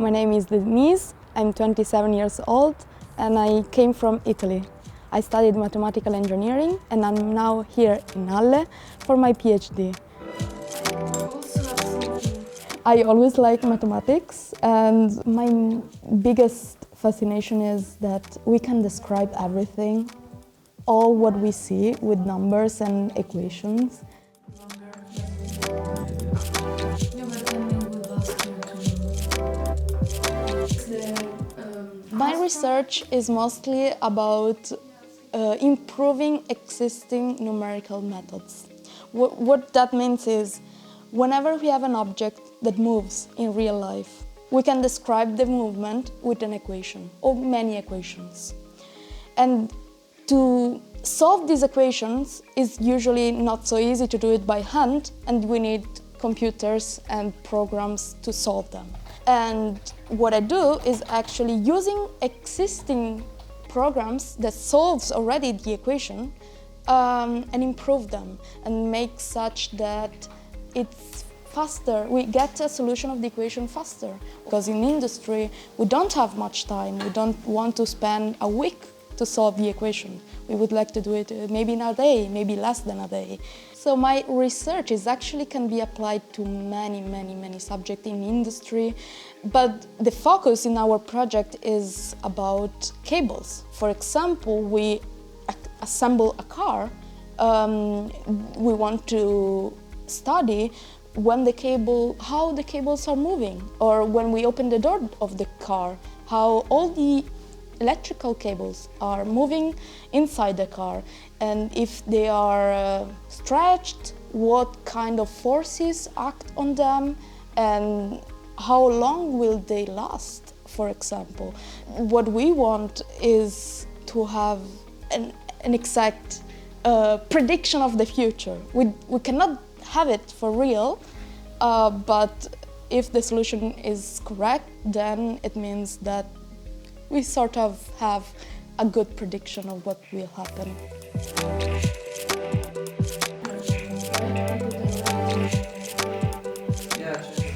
My name is Denise, I'm 27 years old and I came from Italy. I studied mathematical engineering and I'm now here in Halle for my PhD. I always like mathematics and my biggest fascination is that we can describe everything, all what we see with numbers and equations. My research is mostly about improving existing numerical methods. What that means is, whenever we have an object that moves in real life, we can describe the movement with an equation or many equations. And to solve these equations is usually not so easy to do it by hand, and we need computers and programs to solve them. And what I do is actually using existing programs that solves already the equation and improve them and make such that it's faster. We get a solution of the equation faster. Because in industry, we don't have much time. We don't want to spend a week to solve the equation. We would like to do it maybe in a day, maybe less than a day. So my research can be applied to many subjects in industry, but the focus in our project is about cables. For example, we assemble a car. We want to study how the cables are moving, or when we open the door of the car, how all the electrical cables are moving inside the car, and if they are stretched, what kind of forces act on them, and how long will they last, for example. What we want is to have an exact prediction of the future. We cannot have it for real, but if the solution is correct, then it means that we sort of have a good prediction of what will happen.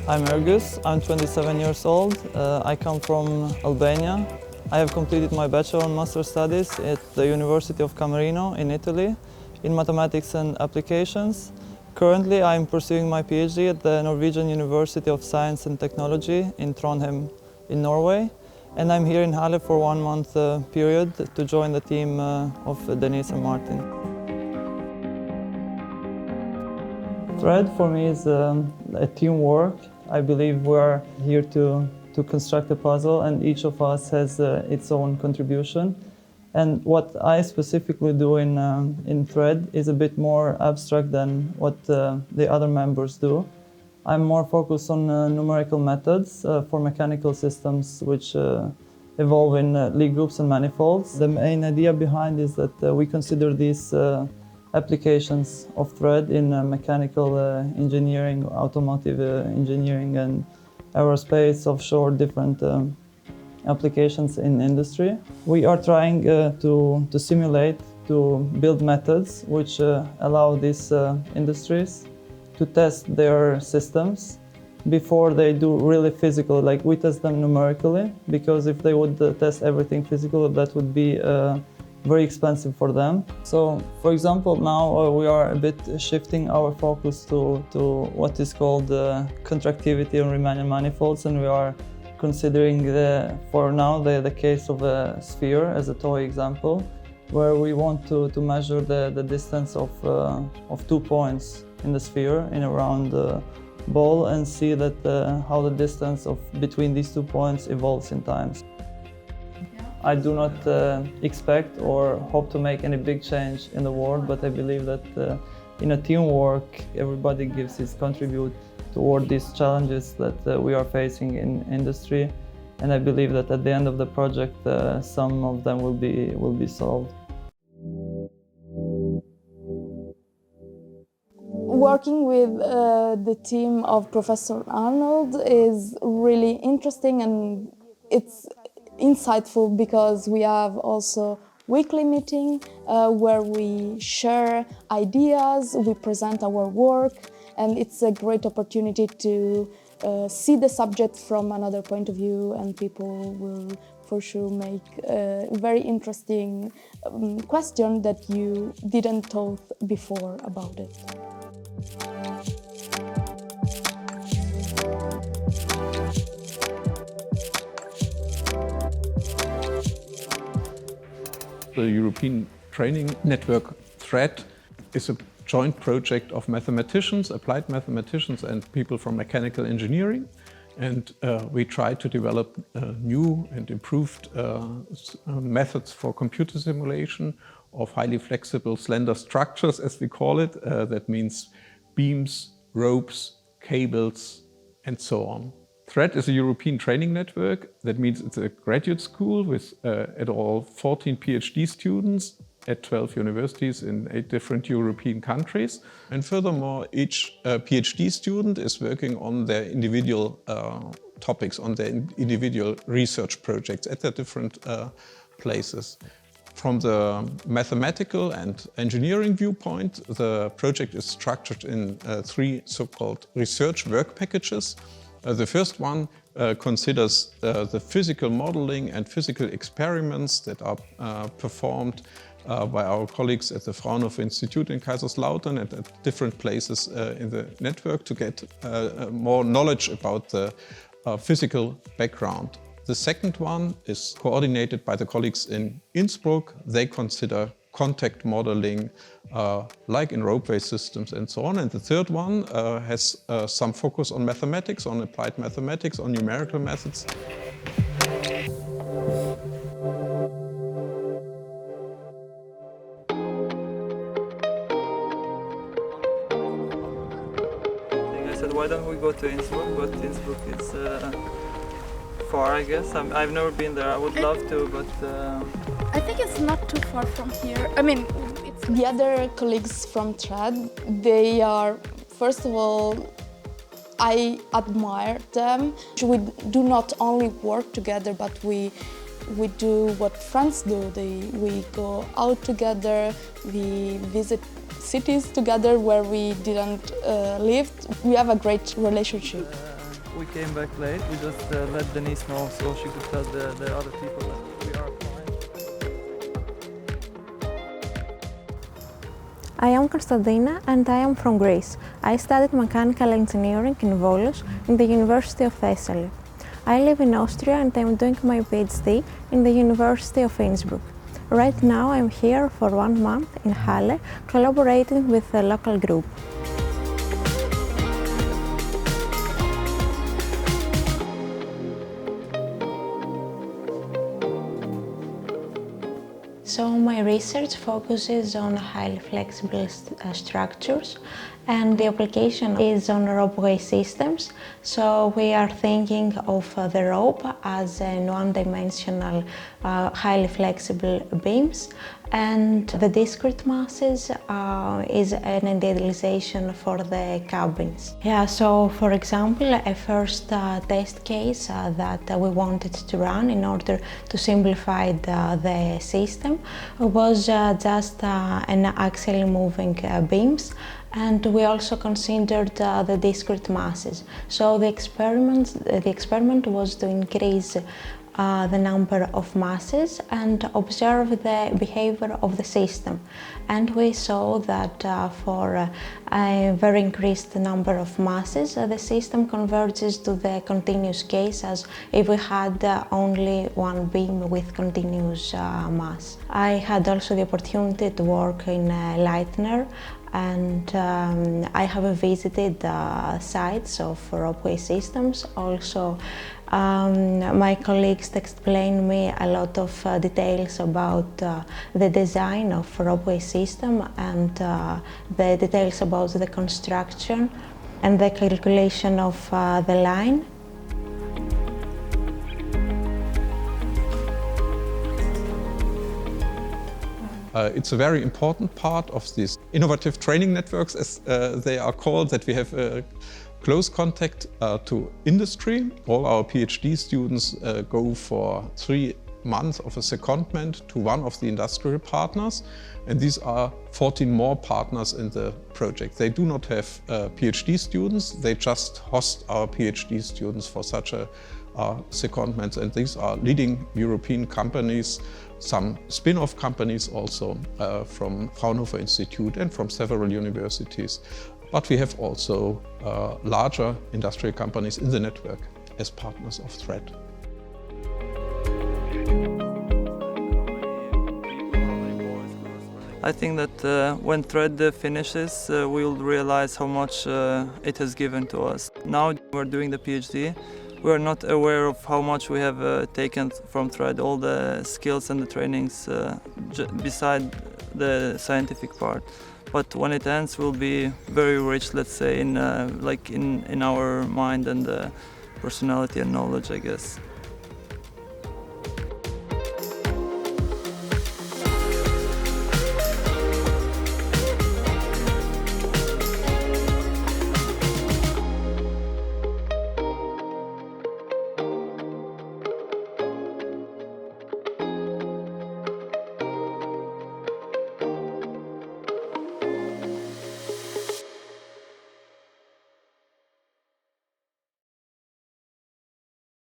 I'm Ergus, I'm 27 years old. I come from Albania. I have completed my bachelor and master studies at the University of Camerino in Italy in mathematics and applications. Currently, I'm pursuing my PhD at the Norwegian University of Science and Technology in Trondheim in Norway. And I'm here in Halle for 1 month period to join the team of Denise and Martin. Thread for me is a teamwork. I believe we are here to construct a puzzle, and each of us has its own contribution. And what I specifically do in Thread is a bit more abstract than what the other members do. I'm more focused on numerical methods for mechanical systems which evolve in Lie groups and manifolds. The main idea behind is that we consider these applications of Thread in mechanical engineering, automotive engineering, and aerospace, offshore, different applications in industry. We are trying to simulate, to build methods which allow these industries to test their systems before they do really physical. Like, we test them numerically, because if they would test everything physical, that would be very expensive for them. So, for example, now we are a bit shifting our focus to what is called contractivity and Riemannian manifolds, and we are considering for now the case of a sphere as a toy example, where we want to measure the distance of 2 points in the sphere in a round ball, and see that how the distance between these 2 points evolves in time. I do not expect or hope to make any big change in the world, but I believe that in a teamwork, everybody gives his contribute toward these challenges that we are facing in industry, and I believe that at the end of the project, some of them will be solved. Working with the team of Professor Arnold is really interesting, and it's insightful because we have also weekly meeting where we share ideas, we present our work, and it's a great opportunity to see the subject from another point of view, and people will for sure make a very interesting question that you didn't thought before about it. The European Training Network THREAD is a joint project of mathematicians, applied mathematicians, and people from mechanical engineering. And we try to develop new and improved methods for computer simulation of highly flexible, slender structures, as we call it. That means beams, ropes, cables, and so on. THREAD is a European training network. That means it's a graduate school with at all 14 PhD students at 12 universities in 8 different European countries. And furthermore, each PhD student is working on their individual topics, on their individual research projects at their different places. From the mathematical and engineering viewpoint, the project is structured in 3 so-called research work packages. The first one considers the physical modeling and physical experiments that are performed by our colleagues at the Fraunhofer Institute in Kaiserslautern and at different places in the network to get more knowledge about the physical background. The second one is coordinated by the colleagues in Innsbruck. They consider contact modeling, like in ropeway systems and so on. And the third one has some focus on mathematics, on applied mathematics, on numerical methods. I said, why don't we go to Innsbruck? But Innsbruck is far, I guess. I've never been there. I would love to, but I think it's not too far from here. I mean, the other colleagues from THREAD, they are, first of all, I admire them. We do not only work together, but we do what friends do. We go out together, we visit cities together where we didn't live. We have a great relationship. We came back late. We just let Denise know so she could tell the other people that we are fine. I am Konstantina and I am from Greece. I studied mechanical engineering in Volos in the University of Thessaly. I live in Austria and I am doing my PhD in the University of Innsbruck. Right now I am here for 1 month in Halle, collaborating with a local group. So my research focuses on highly flexible structures, and the application is on ropeway systems. So we are thinking of the rope as an one-dimensional, highly flexible beams, and the discrete masses is an idealization for the cabins. Yeah, so for example, a first test case that we wanted to run in order to simplify the system was just an axially moving beams, and we also considered the discrete masses. So the experiment was to increase the number of masses and observe the behavior of the system. And we saw that for a very increased number of masses, the system converges to the continuous case as if we had only one beam with continuous mass. I had also the opportunity to work in Leitner, and I have visited sites of ropeway systems. Also, my colleagues explained me a lot of details about the design of ropeway system and the details about the construction and the calculation of the line. It's a very important part of these innovative training networks, as they are called, that we have close contact to industry. All our PhD students go for 3 month of a secondment to one of the industrial partners, and these are 14 more partners in the project. They do not have PhD students, they just host our PhD students for such a secondment, and these are leading European companies, some spin-off companies also from Fraunhofer Institute and from several universities. But we have also larger industrial companies in the network as partners of THREAD. I think that when THREAD finishes, we will realize how much it has given to us. Now we're doing the PhD. We are not aware of how much we have taken from THREAD, all the skills and the trainings beside the scientific part. But when it ends, we'll be very rich, let's say, in our mind and personality and knowledge, I guess.